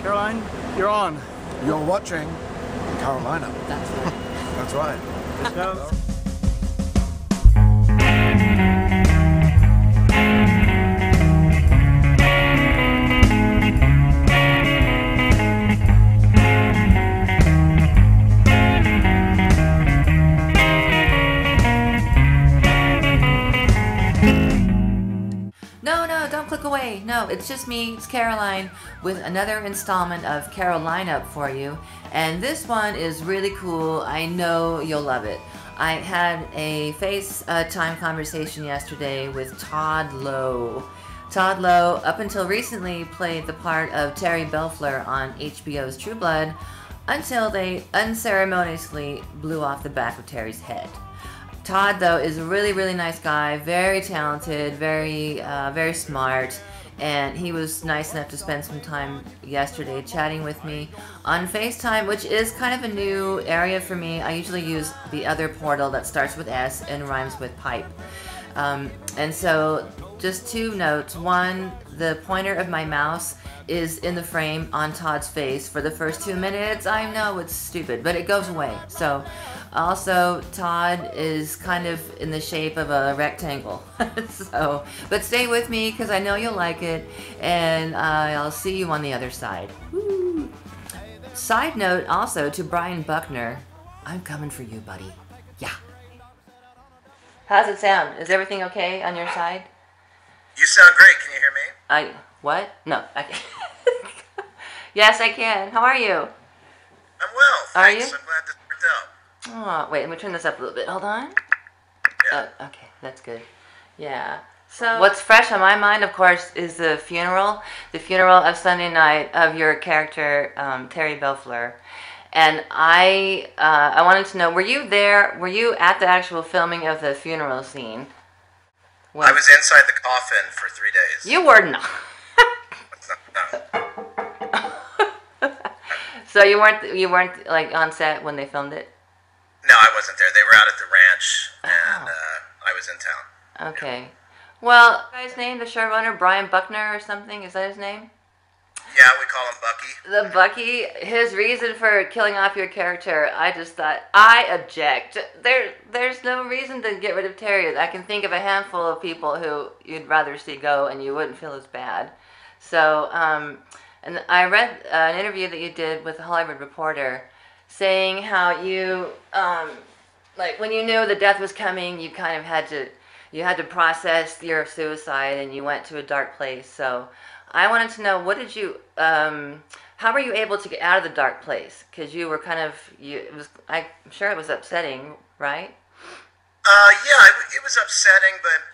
Caroline, you're on. You're watching Carolina. That's right. That's right. Let's go. No, don't click away. No, it's just me, it's Caroline, with another installment of Carolina for you. And this one is really cool. I know you'll love it. I had a FaceTime conversation yesterday with Todd Lowe. Todd Lowe, up until recently, played the part of Terry Bellefleur on HBO's True Blood until they unceremoniously blew off the back of Terry's head. Todd, though, is a really, really nice guy, very talented, very smart, and he was nice enough to spend some time yesterday chatting with me on FaceTime, which is kind of a new area for me. I usually use the other portal that starts with S and rhymes with pipe. And so, just two notes. One, the pointer of my mouse is in the frame on Todd's face for the first 2 minutes. I know it's stupid, but it goes away. So, also, Todd is kind of in the shape of a rectangle. So, but stay with me because I know you'll like it, and I'll see you on the other side. Woo. Side note also to Brian Buckner, I'm coming for you, buddy. Yeah. How's it sound? Is everything okay on your side? You sound great. Can you hear me? What? No, I can't. Yes, I can. How are you? I'm well, thanks. Are you? I'm glad this worked out. Oh, wait, let me turn this up a little bit. Hold on. Yeah. Okay, that's good. Yeah. So what's fresh on my mind, of course, is the funeral of Sunday night of your character, Terry Bellefleur. And I wanted to know, were you there? Were you at the actual filming of the funeral scene? I was inside the coffin for 3 days. You were not. No. So you weren't like on set when they filmed it? No, I wasn't there. They were out at the ranch, and I was in town. Okay. Well, the guy's name, the showrunner, Brian Buckner or something, is that his name? Yeah, we call him Bucky. The Bucky, his reason for killing off your character, I just thought, I object. There's no reason to get rid of Terry. I can think of a handful of people who you'd rather see go and you wouldn't feel as bad. So, and I read an interview that you did with the Hollywood Reporter saying how you, like when you knew the death was coming, you kind of had to process your suicide and you went to a dark place. So I wanted to know, what did you, how were you able to get out of the dark place? Because you were kind of, I'm sure it was upsetting, right? Yeah, it was upsetting, but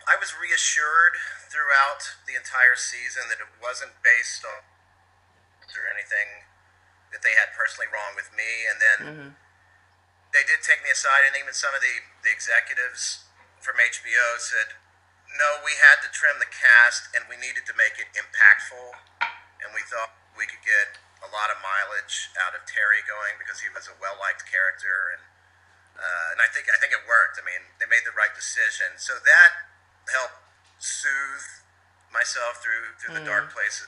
I was reassured throughout the entire season that it wasn't based on or anything that they had personally wrong with me. And then they did take me aside, and even some of the executives from HBO said, no, we had to trim the cast, and we needed to make it impactful, and we thought we could get a lot of mileage out of Terry going because he was a well-liked character, and I think it worked. I mean, they made the right decision, so that helped soothe myself through the dark places.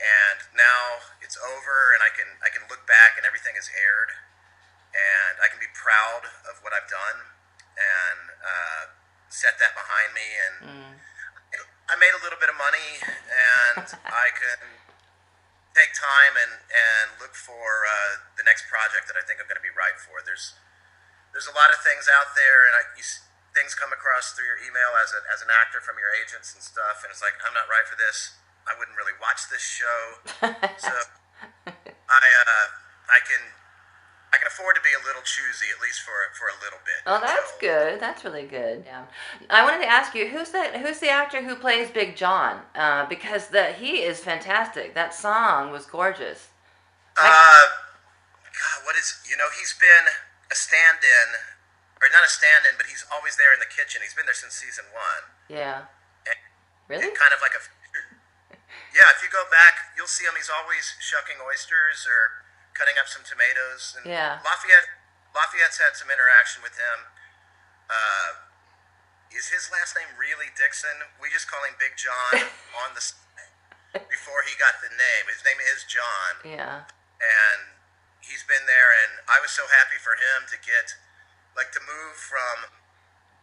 And now it's over, and I can look back, and everything is aired, and I can be proud of what I've done, and set that behind me. And I made a little bit of money, and I can take time and look for the next project that I think I'm going to be right for. There's a lot of things out there, and things come across through your email as an actor from your agents and stuff, and it's like, I'm not right for this. I wouldn't really watch this show, so I can afford to be a little choosy, at least for a little bit. Oh, that's good. That's really good. Yeah. I wanted to ask you, who's the actor who plays Big John? Because he is fantastic. That song was gorgeous. God, he's been a stand-in, or not a stand-in, but he's always there in the kitchen. He's been there since season 1. Yeah. And really? Kind of like a... Yeah, if you go back, you'll see him. He's always shucking oysters or cutting up some tomatoes. And yeah. Lafayette's had some interaction with him. Is his last name really Dixon? We just call him Big John on the side. before he got the name. His name is John. Yeah. And he's been there, and I was so happy for him to get, like, to move from,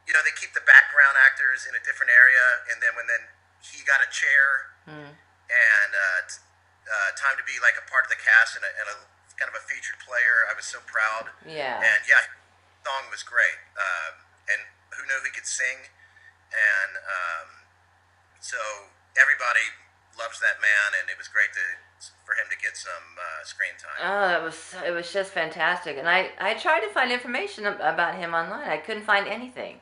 they keep the background actors in a different area, and then when he got a chair and time to be like a part of the cast and a kind of a featured player, I was so proud. Yeah. And yeah, the song was great. And who knew he could sing? And so everybody loves that man, and it was great for him to get some screen time. Oh, it was just fantastic. And I tried to find information about him online. I couldn't find anything.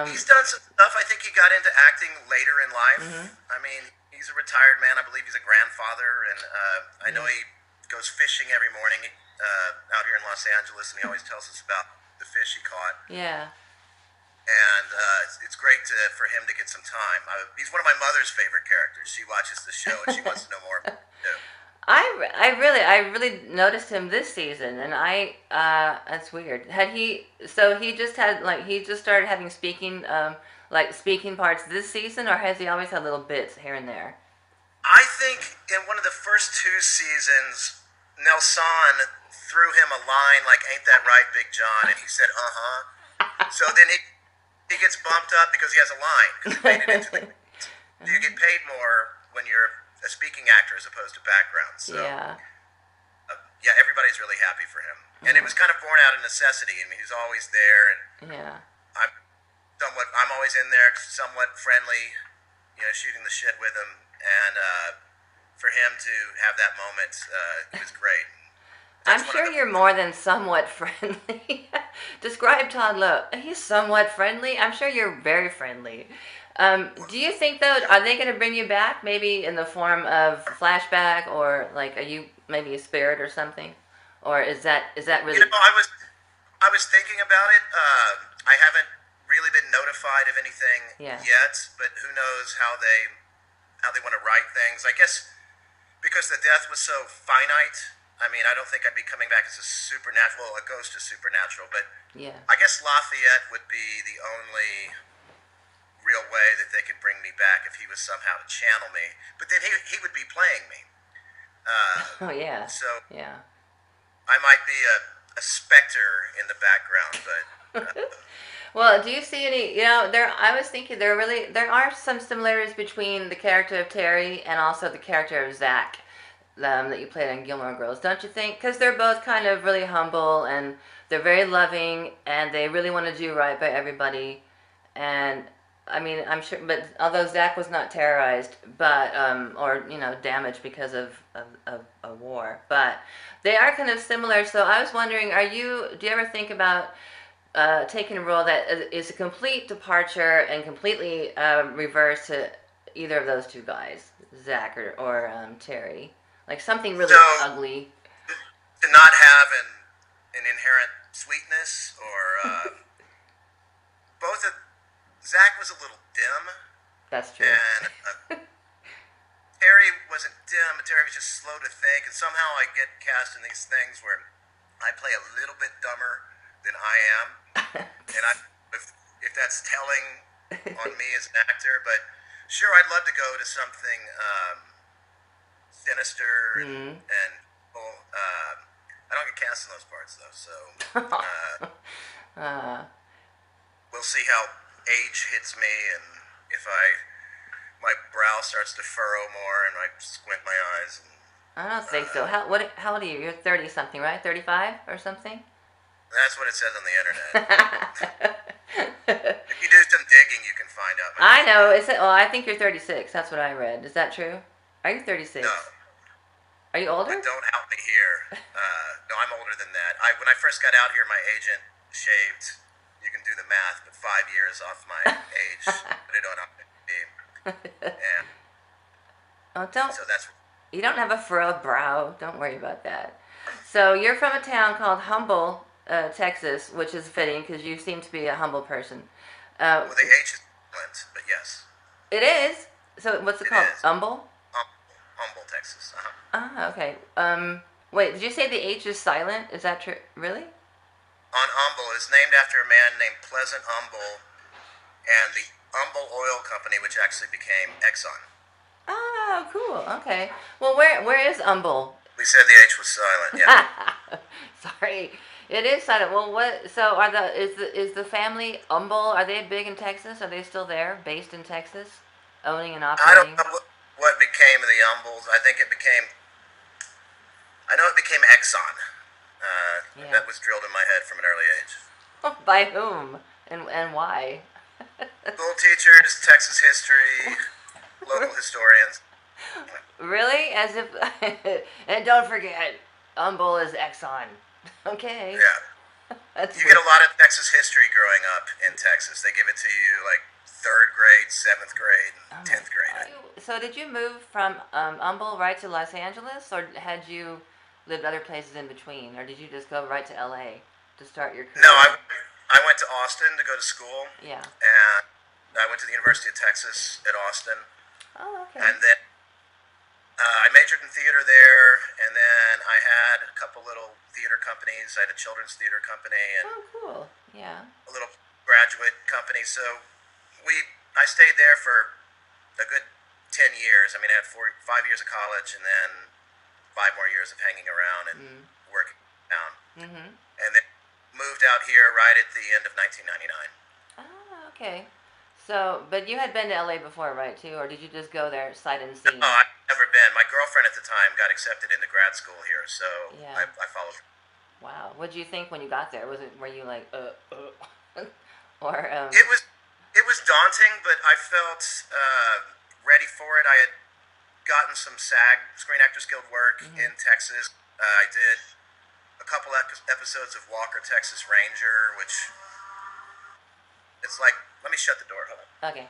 He's done some stuff. I think he got into acting later in life. I mean, he's a retired man. I believe he's a grandfather, and I know he goes fishing every morning out here in Los Angeles, and he always tells us about the fish he caught. Yeah. And it's great for him to get some time. He's one of my mother's favorite characters. She watches the show, and she wants to know more about him. I really noticed him this season, and that's weird. He just started having speaking parts this season, or has he always had little bits here and there? I think in one of the first 2 seasons, Nelson threw him a line like, "Ain't that right, Big John?" And he said, "Uh-huh." So then he gets bumped up because he has a line, because he made it into the... You get paid more when you're a speaking actor as opposed to background. So, yeah. Yeah, everybody's really happy for him. And it was kind of born out of necessity. I mean, he's always there, and yeah. I'm always in there, somewhat friendly, shooting the shit with him. And for him to have that moment, it was great. I'm sure you're more than somewhat friendly. Describe Todd Lowe. He's somewhat friendly. I'm sure you're very friendly. Do you think, though, are they going to bring you back, maybe in the form of flashback, or like, are you maybe a spirit or something, or is that really? I was thinking about it. I haven't really been notified of anything yet, but who knows how they want to write things. I guess because the death was so finite. I mean, I don't think I'd be coming back as a ghost is supernatural, but yeah. I guess Lafayette would be the only real way that they could bring me back if he was somehow to channel me. But then he would be playing me. Oh, yeah. So yeah. I might be a specter in the background, but... Well, do you see any, I was thinking there are some similarities between the character of Terry and also the character of Zach that you played on Gilmore Girls, don't you think? Because they're both kind of really humble, and they're very loving, and they really want to do right by everybody. And I mean, I'm sure, but although Zach was not terrorized, but or damaged because of a war, but they are kind of similar. So I was wondering, do you ever think about taking a role that is a complete departure and completely reverse to either of those two guys, Zach or Terry, like something really ugly? To not have an inherent sweetness, or both of... Zach was a little dim. That's true. And Terry wasn't dim, but Terry was just slow to think. And somehow I get cast in these things where I play a little bit dumber than I am. And if that's telling on me as an actor, but sure, I'd love to go to something sinister and I don't get cast in those parts though. So we'll see how age hits me, and if my brow starts to furrow more and I squint my eyes. And, I don't think so. How old are you? You're 30 something, right? 35 or something? That's what it says on the internet. If you do some digging, you can find out. I know. I think you're 36. That's what I read. Is that true? Are you 36? No. Are you older? Don't help me here. No, I'm older than that. When I first got out here, my agent shaved... You can do the math, but 5 years off my age, put it on IMDb. Yeah. Oh, so that's... You don't have a furrowed brow. Don't worry about that. So you're from a town called Humble, Texas, which is fitting because you seem to be a humble person. Well, the H is silent, but yes. It is? So what's it called? Is. Humble? Humble, Texas. Ah, okay. Wait, did you say the H is silent? Is that true? Really? On Humble is named after a man named Pleasant Humble and the Humble Oil Company, which actually became Exxon. Oh, cool. Okay. Well, where is Humble? We said the H was silent. Yeah. Sorry, it is silent. Well, what? So is the family Humble? Are they big in Texas? Are they still there, based in Texas, owning and I don't operating? know what became of the Umbles. I think it became. I know it became Exxon. Yeah. That was drilled in my head from an early age. By whom and why? School teachers, Texas history, local historians. Really? As if. And don't forget, Humble is Exxon. Okay. Yeah. That's You get a lot of Texas history growing up in Texas. They give it to you like third grade, seventh grade, Oh and my 10th grade. God. So did you move from Humble right to Los Angeles, or had you lived other places in between, or did you just go right to L.A. to start your career? No, I went to Austin to go to school. Yeah. And I went to the University of Texas at Austin. Oh, okay. And then I majored in theater there, and then I had a couple little theater companies. I had a children's theater company and Oh, cool. Yeah. a little graduate company. So I stayed there for a good 10 years. I mean, I had 5 years of college and then 5 more years of hanging around and working down. Mm-hmm. And then moved out here right at the end of 1999. Oh, okay. So, but you had been to LA before, right, too? Or did you just go there sight unseen? No, I've never been. My girlfriend at the time got accepted into grad school here, so Yeah. I followed. Wow. What did you think when you got there? Were you like, or, It was daunting, but I felt ready for it. I had gotten some SAG, Screen Actors Guild work in Texas. I did a couple episodes of Walker, Texas Ranger, which it's like, let me shut the door. Hold on. okay.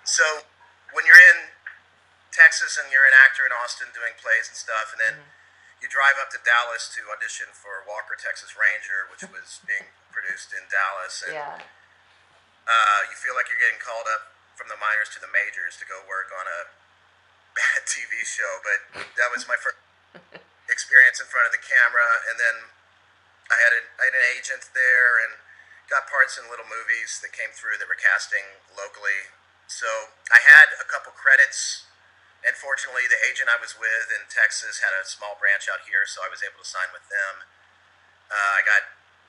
So when you're in Texas and you're an actor in Austin doing plays and stuff, and then you drive up to Dallas to audition for Walker, Texas Ranger, which was being produced in Dallas, and Yeah. you feel like you're getting called up from the minors to the majors to go work on a bad TV show. But that was my first experience in front of the camera, and then I had an agent there and got parts in little movies that came through that were casting locally. So I had a couple credits, and fortunately the agent I was with in Texas had a small branch out here, so I was able to sign with them.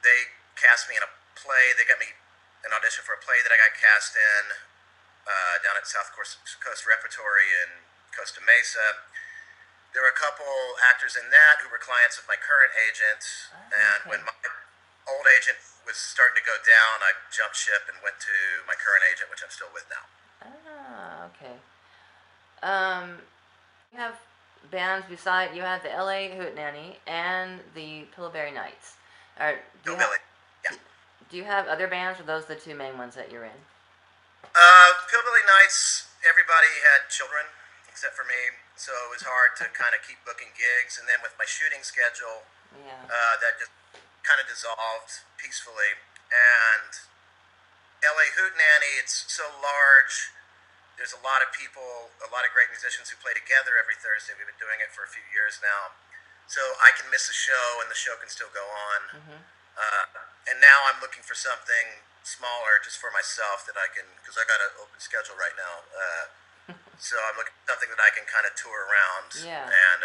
They cast me in a play. They got me an audition for a play that I got cast in down at South Coast Repertory in Costa Mesa. There were a couple actors in that who were clients of my current agent, and when my old agent was starting to go down, I jumped ship and went to my current agent, which I'm still with now. Ah, okay. You have bands beside, you have the L.A. Hootenanny and the Pilbilly Knights. Pilbilly, yeah. Do you have other bands, or those the two main ones that you're in? Pilbilly Knights, everybody had children except for me, so it was hard to kind of keep booking gigs. And then with my shooting schedule, Yeah. that just kind of dissolved peacefully. And LA Hootenanny, it's so large. There's a lot of people, a lot of great musicians who play together every Thursday. We've been doing it for a few years now. So I can miss a show and the show can still go on. And now I'm looking for something smaller just for myself that I can, because I got an open schedule right now. So I'm looking for something that I can kind of tour around and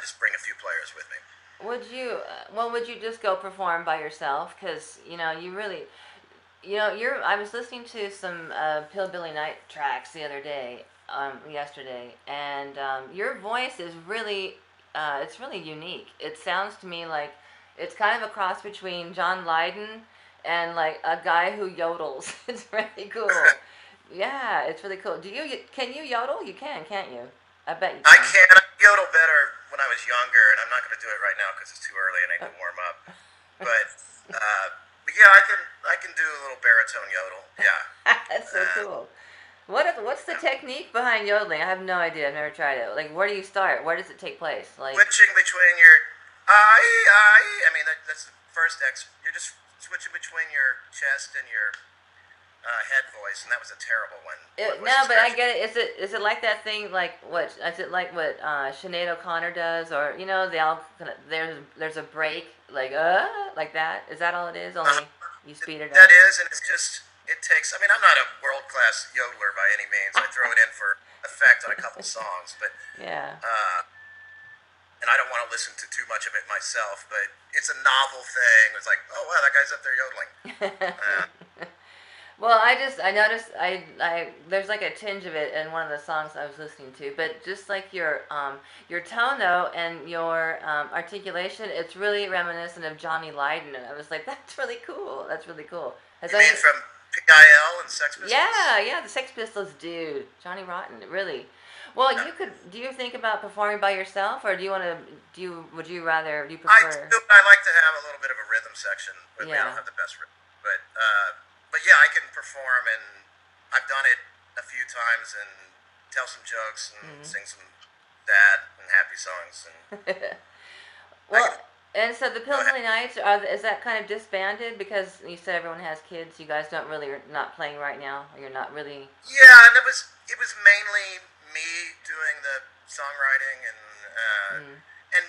just bring a few players with me. Would you just go perform by yourself? Because, you really, I was listening to some Pilbilly Night tracks the other day, yesterday, and your voice is really, it's really unique. It sounds to me like it's kind of a cross between John Lydon and like a guy who yodels. It's really cool. Yeah, it's really cool. Can you yodel? You can, can't you? I bet you can. I can. I yodel better when I was younger, and I'm not going to do it right now because it's too early and I need to warm up. But yeah, I can do a little baritone yodel. Yeah. That's so cool. What's the technique behind yodeling? I have no idea. I've never tried it. Like, where do you start? Where does it take place? Like switching between your I mean that's the first you're just switching between your chest and your head voice, and that was a terrible one. No, but I get it. Is it like that thing? Like what? Is it like what Sinead O'Connor does, or they all there's a break like that? Is that all it is? Only You speed it up. That is, and it's just, it takes, I mean, I'm not a world-class yodeler by any means. I throw it in for effect on a couple songs, but, Yeah. and I don't want to listen to too much of it myself, but it's a novel thing. It's like, oh, wow, that guy's up there yodeling. Well, I noticed there's like a tinge of it in one of the songs I was listening to, but just like your tone though and your articulation, it's really reminiscent of Johnny Lydon, and I was like, that's really cool. That's really cool. You mean from PIL and Sex Pistols? Yeah, the Sex Pistols, dude, Johnny Rotten, really. Well, Yeah. do you think about performing by yourself, or would you prefer? I do, but I like to have a little bit of a rhythm section, but we Yeah. don't have the best rhythm. But yeah, I can perform, and I've done it a few times and tell some jokes and sing some sad and happy songs. And Well, and so the Pilbilly Knights, is that kind of disbanded because you said everyone has kids? You guys are not playing right now. Or you're not really. yeah, and it was mainly me doing the songwriting and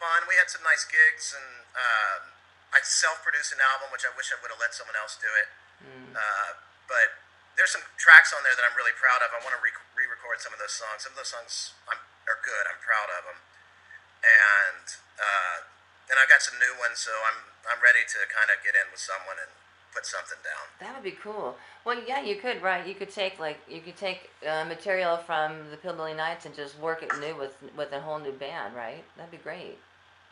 fun. We had some nice gigs, and I self-produced an album, which I wish I would have let someone else do it. But there's some tracks on there that I'm really proud of. I want to re-record some of those songs. Some of those songs are good. I'm proud of them, and I've got some new ones, so I'm ready to kind of get in with someone and put something down. That would be cool. Well, yeah, you could, right? You could take material from the Pilbilly Knights and just work it new with a whole new band, right? That'd be great.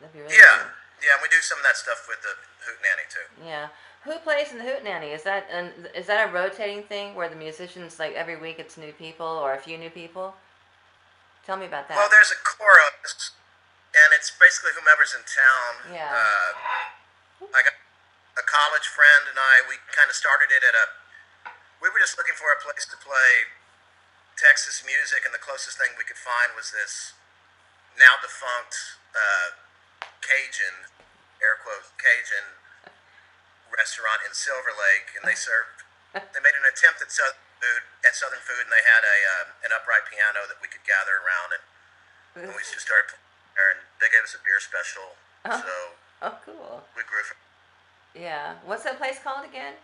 That'd be really cool. Yeah, and we do some of that stuff with the Hootenanny too. Yeah. Who plays in the Hootenanny? Is that a rotating thing where the musicians, like, every week it's new people or a few new people? Tell me about that. Well, there's a chorus, and it's basically whomever's in town. Yeah. I got a college friend and we kind of started it we were just looking for a place to play Texas music, and the closest thing we could find was this now defunct Cajun, air quote, Cajun restaurant in Silver Lake, and they made an attempt at Southern food, and they had an upright piano that we could gather around, and we just started playing there, and they gave us a beer special. So Cool. we grew from. Yeah. What's that place called again?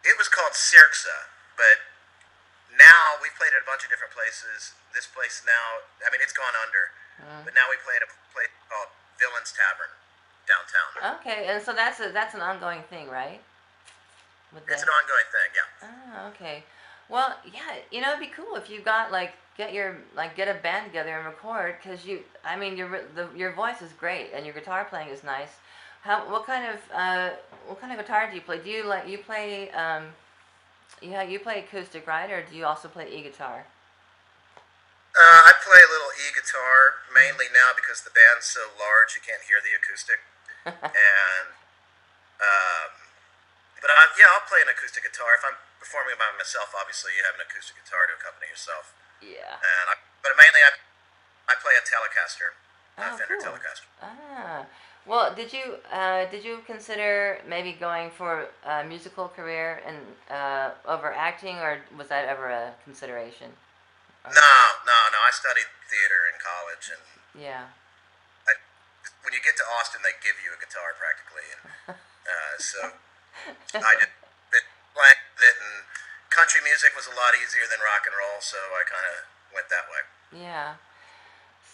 It was called Cirxa, but now we've played at a bunch of different places. This place now, I mean, it's gone under, but now we play at a place called Villain's Tavern downtown. Okay, and so that's an ongoing thing, right? It's an ongoing thing, yeah. Oh, okay. Well, yeah, it'd be cool if you got get a band together and record, because your voice is great and your guitar playing is nice. What kind of guitar do you play? Do you play you play acoustic, right, or do you also play e-guitar? I play a little e-guitar mainly now because the band's so large you can't hear the acoustic, and but I'll play an acoustic guitar if I'm performing by myself. Obviously, you have an acoustic guitar to accompany yourself. Yeah. But mainly I play a Telecaster, a Fender cool. Telecaster. Well, did you consider maybe going for a musical career and over acting, or was that ever a consideration? No. I studied theater in college, and yeah. When you get to Austin, they give you a guitar practically, and so I just playing it, and country music was a lot easier than rock and roll, so I kind of went that way. Yeah.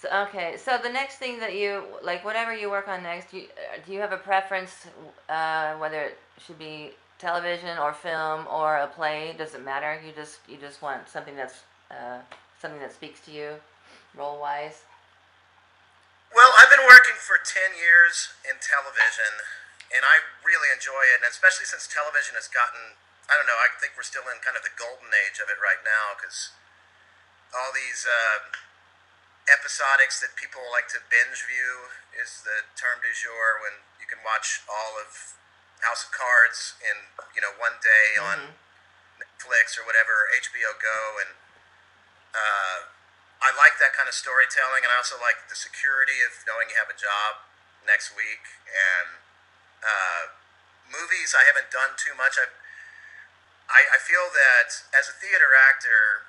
So, okay, so the next thing that you whatever you work on next, do you have a preference, whether it should be television or film or a play? Does it matter? You just want something that speaks to you, role wise. Well, I've been working for 10 years in television, and I really enjoy it, and especially since television has gotten, I don't know, I think we're still in kind of the golden age of it right now, because all these episodics that people like to binge view is the term du jour, when you can watch all of House of Cards in one day on Netflix or whatever, or HBO Go, and I like that kind of storytelling, and I also like the security of knowing you have a job next week. And movies, I haven't done too much. I feel that as a theater actor,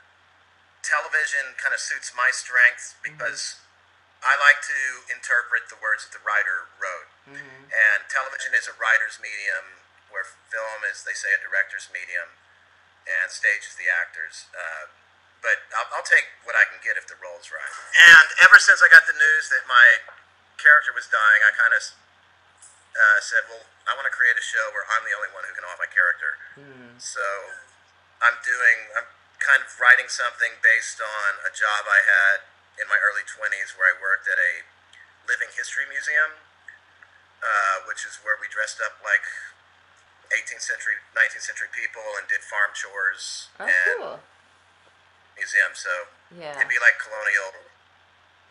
television kind of suits my strengths because I like to interpret the words that the writer wrote. And television is a writer's medium, where film is, they say, a director's medium, and stage is the actor's. But I'll take what I can get if the role's right. And ever since I got the news that my character was dying, I kind of said, well, I want to create a show where I'm the only one who can off my character. So I'm kind of writing something based on a job I had in my early 20s where I worked at a living history museum, which is where we dressed up like 18th century, 19th century people and did farm chores. Oh, and cool. Museum, so Yeah. it'd be like colonial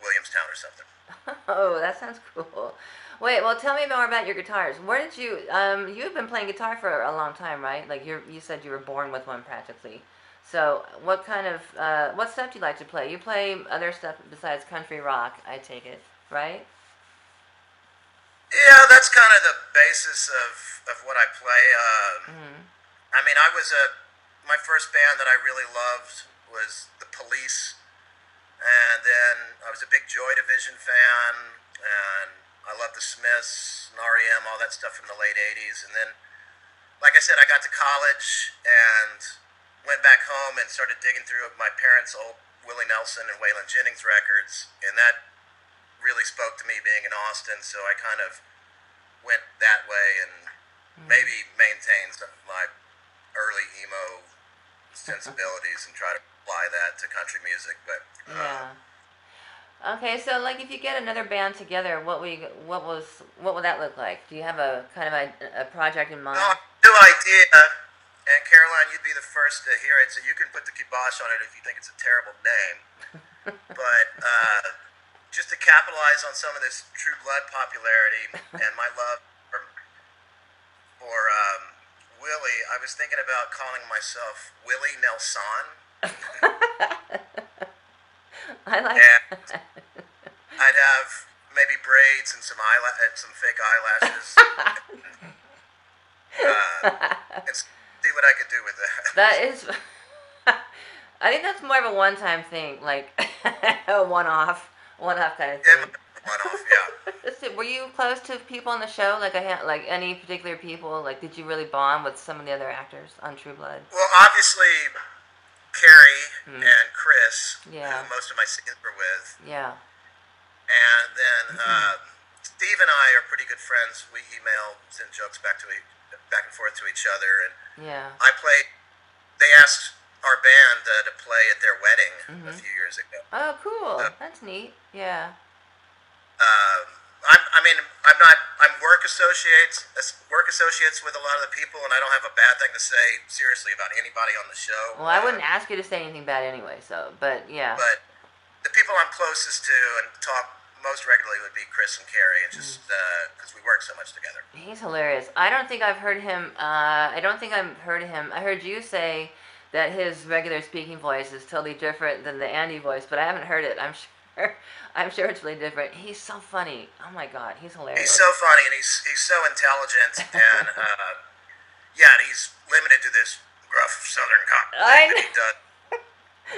Williamstown or something. Oh, that sounds cool. Wait, well, tell me more about your guitars. Where did you, you've been playing guitar for a long time, right? Like, you said you were born with one practically. So, what kind of, what stuff do you like to play? You play other stuff besides country rock, I take it, right? Yeah, that's kind of the basis of what I play. I mean, my first band that I really loved was The Police, and then I was a big Joy Division fan, and I loved the Smiths and REM, all that stuff from the late 80s, and then, like I said, I got to college and went back home and started digging through my parents' old Willie Nelson and Waylon Jennings records, and that really spoke to me being in Austin, so I kind of went that way and maybe maintained some of my early emo sensibilities and try to apply that to country music, but Yeah. Okay, so like if you get another band together, what would that look like? Do you have a kind of a project in mind? no idea. And Caroline, you'd be the first to hear it, so you can put the kibosh on it if you think it's a terrible name. But just to capitalize on some of this True Blood popularity and my love for Willie, I was thinking about calling myself Willie Nelson. I like And that. I'd have maybe braids and some fake eyelashes, and see what I could do with that. That is, I think that's more of a one-time thing, like a one-off kind of thing. One-off, yeah. So, were you close to people on the show? Like like any particular people? Like, did you really bond with some of the other actors on True Blood? Well, obviously, Carrie and Chris, Yeah. who most of my scenes were with, Yeah. and then Steve and I are pretty good friends. We email, send jokes back and forth to each other, and Yeah. They asked our band to play at their wedding a few years ago. Oh, cool. That's neat. Yeah. I'm work associates with a lot of the people, and I don't have a bad thing to say seriously about anybody on the show. Well, I wouldn't ask you to say anything bad anyway. So, but yeah. But the people I'm closest to and talk most regularly would be Chris and Carrie, and just because we work so much together. He's hilarious. I don't think I've heard him. I don't think I've heard him. I heard you say that his regular speaking voice is totally different than the Andy voice, but I haven't heard it. I'm sure it's really different. He's so funny. Oh my God, he's hilarious. He's so funny, and he's so intelligent, and yeah, and he's limited to this gruff Southern I that know.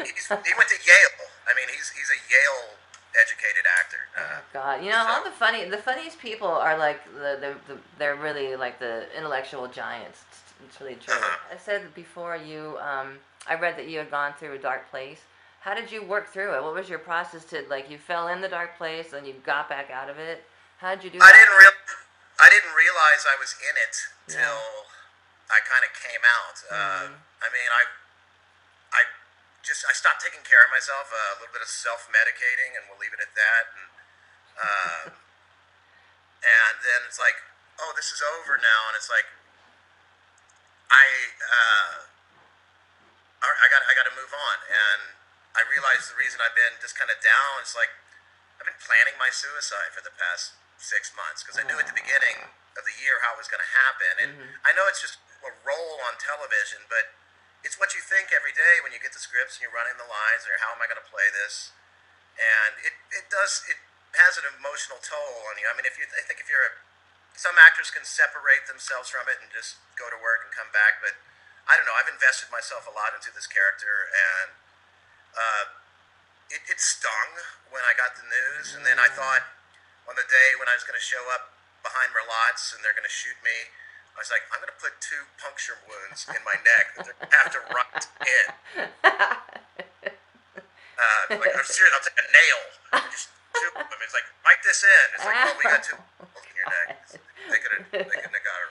he does. He went to Yale. I mean, he's a Yale educated actor. God, you know, all the funniest people are like they're really like the intellectual giants. It's really true. I said before I read that you had gone through a dark place. How did you work through it? What was your process to, like, you fell in the dark place and you got back out of it? How did you do that? I didn't realize I was in it till I kind of came out. I mean, I stopped taking care of myself, a little bit of self-medicating, and we'll leave it at that. And then it's like, oh, this is over now, and it's like, I got to move on. And I realized the reason I've been just kind of down is like I've been planning my suicide for the past 6 months because I knew at the beginning of the year how it was going to happen. And I know it's just a role on television, but it's what you think every day when you get the scripts and you're running the lines, or how am I going to play this? And it has an emotional toll on you. I mean, some actors can separate themselves from it and just go to work and come back, but I don't know. I've invested myself a lot into this character, and it stung when I got the news. And then I thought on the day when I was going to show up behind Merlots and they're going to shoot me. I was like, I'm going to put 2 puncture wounds in my neck that they're going to have to write in. Like, I'm serious, I'll take a nail and just shoot them. It's like, write this in. It's like, oh, we got 2 holes in your neck. They couldn't have got her.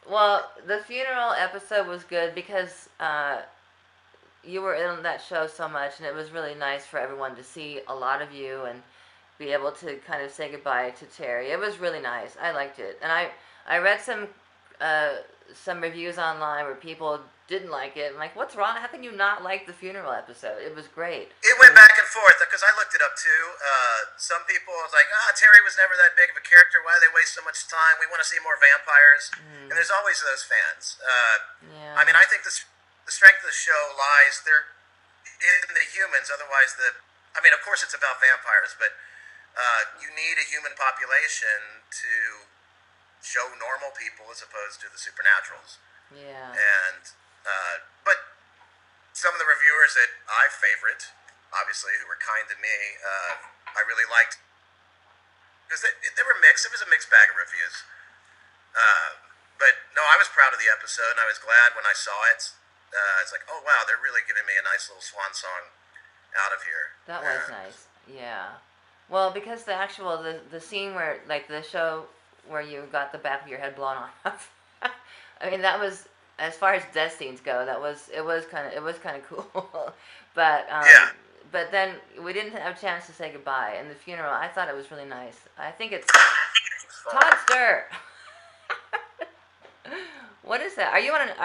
Well, the funeral episode was good because you were in that show so much, and it was really nice for everyone to see a lot of you and be able to kind of say goodbye to Terry. It was really nice. I liked it, and I read some reviews online where people didn't like it. I'm like, what's wrong? How can you not like the funeral episode? It was great. It went back and forth because I looked it up too. Some people was like, Terry was never that big of a character. Why do they waste so much time? We want to see more vampires. And there's always those fans. Yeah. I mean, I think the strength of the show lies there in the humans. Otherwise, of course it's about vampires, but you need a human population to show normal people as opposed to the supernaturals. Yeah. And but some of the reviewers that I favorite, obviously, who were kind to me, I really liked because they were mixed. It was a mixed bag of reviews. But no, I was proud of the episode, and I was glad when I saw it. It's like, oh wow, they're really giving me a nice little swan song out of here. That was nice. Yeah. Well, because the scene where, like, the show where you got the back of your head blown off. I mean, that was, as far as death scenes go, it was kind of cool. But yeah. But then we didn't have a chance to say goodbye. And the funeral, I thought it was really nice. I think it's Todd Stir. What is that? Are you on an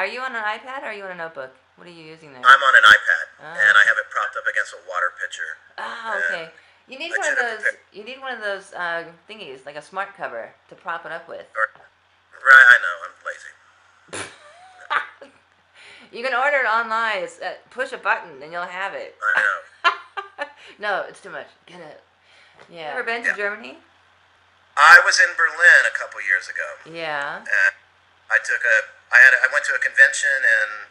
iPad or are you on a notebook? What are you using there? I'm on an iPad, and I have it propped up against a water pitcher. Oh, okay. You need one of those. You need one of those thingies, like a smart cover, to prop it up with. Right, I know. I'm lazy. You can order it online. It's push a button and you'll have it. I know. No, it's too much. Get it. Yeah. Ever been to Germany? I was in Berlin a couple years ago. Yeah. And I went to a convention in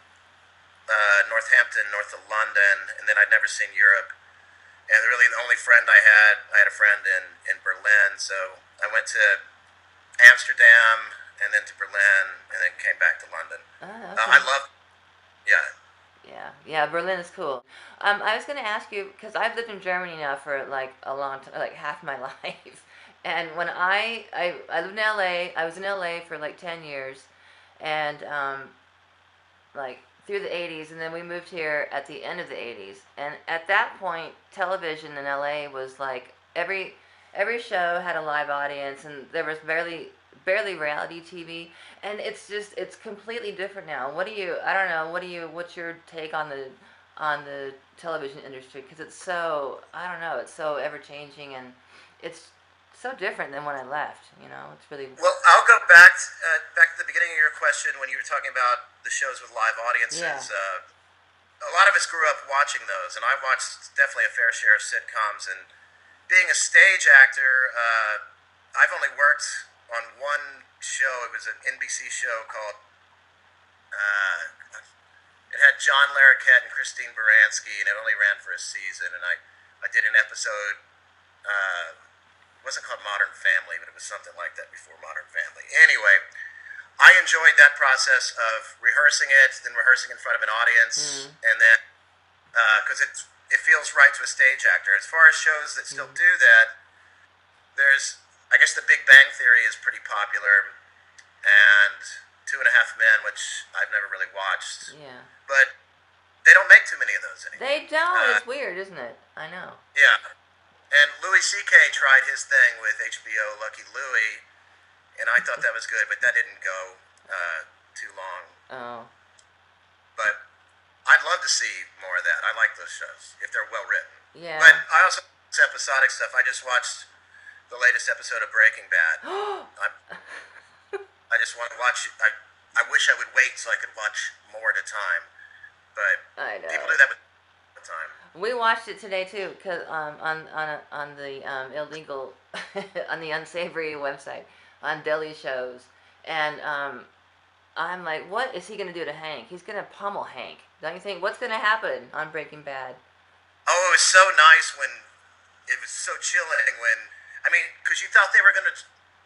Northampton, north of London, and then I'd never seen Europe. And really, the only friend I had a friend in Berlin, so I went to Amsterdam and then to Berlin and then came back to London. Oh, okay. I love, Yeah, Berlin is cool. I was going to ask you, because I've lived in Germany now for like a long time, like half my life. And when I lived in L.A., I was in L.A. for like 10 years, and like through the 80s, and then we moved here at the end of the 80s. And at that point, television in LA was like every show had a live audience, and there was barely reality TV. And it's completely different now. What's your take on the television industry? Because it's so, it's so ever changing, and it's so different than when I left. It's really. Well, I'll go back to the beginning of your question when you were talking about the shows with live audiences. Yeah. A lot of us grew up watching those, and I watched definitely a fair share of sitcoms. And being a stage actor, I've only worked on one show. It was an NBC show called. It had John Larroquette and Christine Baranski, and it only ran for a season. And I did an episode. It wasn't called Modern Family, but it was something like that before Modern Family. Anyway, I enjoyed that process of rehearsing it, then rehearsing in front of an audience, and then because it feels right to a stage actor. As far as shows that still do that, I guess The Big Bang Theory is pretty popular, and 2.5 Men, which I've never really watched. Yeah. But they don't make too many of those anymore. They don't. It's weird, isn't it? I know. Yeah. And Louis C.K. tried his thing with HBO, Lucky Louie, and I thought that was good, but that didn't go too long. Oh. But I'd love to see more of that. I like those shows, if they're well written. Yeah. But I also like episodic stuff. I just watched the latest episode of Breaking Bad. I just want to watch it. I wish I would wait so I could watch more at a time. But I know. people do that with the time. We watched it today too, cause on the illegal, on the unsavory website, on Deli shows, and I'm like, what is he gonna do to Hank? He's gonna pummel Hank, don't you think? What's gonna happen on Breaking Bad? Oh, it was so nice when it was so chilling when I mean, because you thought they were going to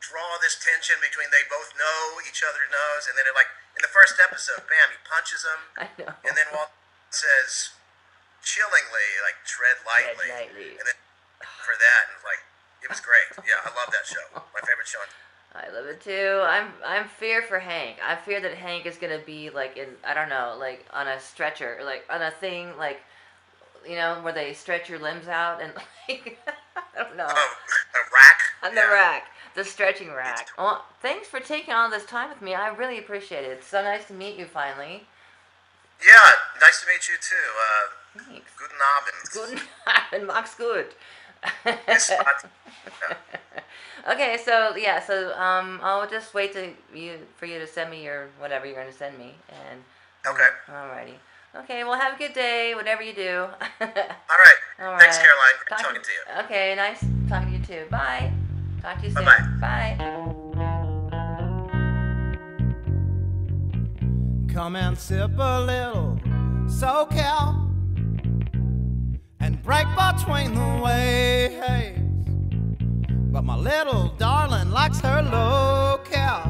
draw this tension between they both know each other knows, and then it, like in the first episode, bam, he punches him, I know. and then Walt says chillingly, like tread lightly, and then for that, and like it was great. Yeah, I love that show. My favorite show. I love it too. I'm fear for Hank. I fear that Hank is gonna be like in, I don't know, like on a stretcher, like on a thing, like, you know, where they stretch your limbs out and like I don't know. Oh, a rack. On the rack, the stretching rack. Well, thanks for taking all this time with me. I really appreciate it. It's so nice to meet you finally. Yeah, nice to meet you too. Thanks. Guten Abend. Guten Abend, mach's gut. Yes, yeah. Okay, so yeah, so I'll just wait for you to send me your whatever you're gonna send me, and Okay. Alrighty. Okay, well have a good day, whatever you do. All right. All Thanks, right. Caroline. Great talking to you. Okay, nice talking to you too. Bye. Talk to you soon. Bye-bye. Bye. Come and sip a little SoCal and break between the waves. But my little darling likes her local.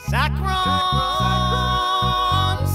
Saccharine,